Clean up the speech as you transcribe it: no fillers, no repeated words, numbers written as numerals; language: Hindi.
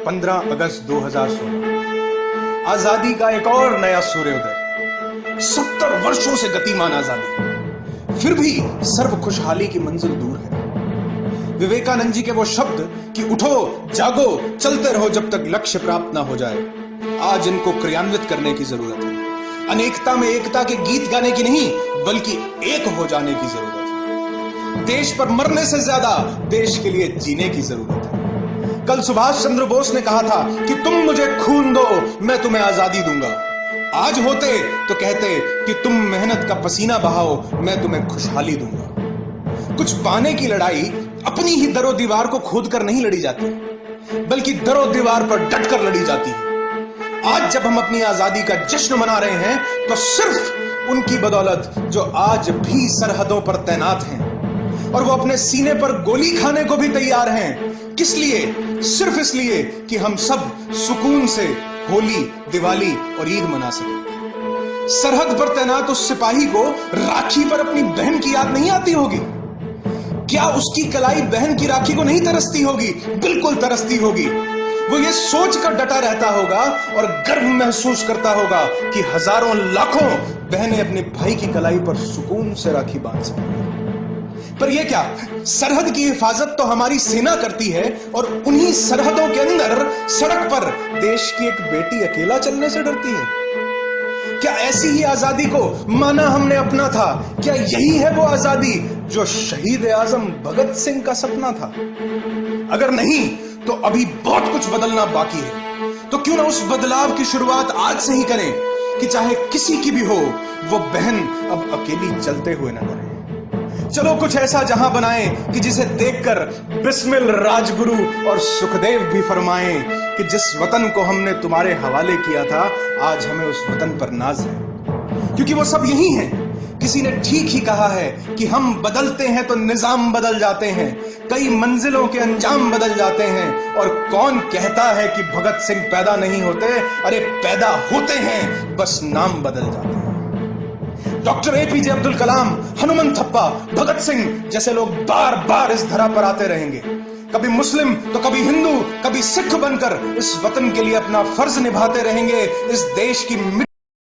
15 अगस्त 2016 आजादी का एक और नया सूर्योदय। 70 वर्षों से गतिमान आजादी, फिर भी सर्व खुशहाली की मंजिल दूर है। विवेकानंद जी के वो शब्द कि उठो जागो चलते रहो जब तक लक्ष्य प्राप्त ना हो जाए, आज इनको क्रियान्वित करने की जरूरत है। अनेकता में एकता के गीत गाने की नहीं, बल्कि एक हो जाने की जरूरत है। देश पर मरने से ज्यादा देश के लिए जीने की जरूरत है। कल सुभाष चंद्र बोस ने कहा था कि तुम मुझे खून दो, मैं तुम्हें आजादी दूंगा। आज होते तो कहते कि तुम मेहनत का पसीना बहाओ, मैं तुम्हें खुशहाली दूंगा। कुछ पाने की लड़ाई अपनी ही दरो दीवार को खोद कर नहीं लड़ी जाती, बल्कि दरो दीवार पर डट कर लड़ी जाती है। आज जब हम अपनी आजादी का जश्न मना रहे हैं, तो सिर्फ उनकी बदौलत जो आज भी सरहदों पर तैनात हैं, और वो अपने सीने पर गोली खाने को भी तैयार हैं। किस लिए? सिर्फ इसलिए कि हम सब सुकून से होली, दिवाली और ईद मना सके। सरहद पर तैनात उस सिपाही को राखी पर अपनी बहन की याद नहीं आती होगी? क्या उसकी कलाई बहन की राखी को नहीं तरसती होगी? बिल्कुल तरसती होगी। वो ये सोच कर डटा रहता होगा और गर्व महसूस करता होगा कि हजारों लाखों बहनें अपने भाई की कलाई पर सुकून से राखी बांध सकें। पर ये क्या, सरहद की हिफाजत तो हमारी सेना करती है, और उन्हीं सरहदों के अंदर सड़क पर देश की एक बेटी अकेला चलने से डरती है। क्या ऐसी ही आजादी को माना हमने अपना था? क्या यही है वो आजादी जो शहीद आजम भगत सिंह का सपना था? अगर नहीं तो अभी बहुत कुछ बदलना बाकी है। तो क्यों ना उस बदलाव की शुरुआत आज से ही करें कि चाहे किसी की भी हो, वो बहन अब अकेली चलते हुए न डरे। चलो कुछ ऐसा जहां बनाएं कि जिसे देखकर बिस्मिल राजगुरु और सुखदेव भी फरमाएं कि जिस वतन को हमने तुम्हारे हवाले किया था, आज हमें उस वतन पर नाज है, क्योंकि वो सब यही हैं। किसी ने ठीक ही कहा है कि हम बदलते हैं तो निजाम बदल जाते हैं, कई मंजिलों के अंजाम बदल जाते हैं। और कौन कहता है कि भगत सिंह पैदा नहीं होते? अरे पैदा होते हैं, बस नाम बदल जाते हैं। डॉक्टर एपीजे अब्दुल कलाम, हनुमंथप्पा, भगत सिंह जैसे लोग बार बार इस धरा पर आते रहेंगे, कभी मुस्लिम तो कभी हिंदू, कभी सिख बनकर इस वतन के लिए अपना फर्ज निभाते रहेंगे। इस देश की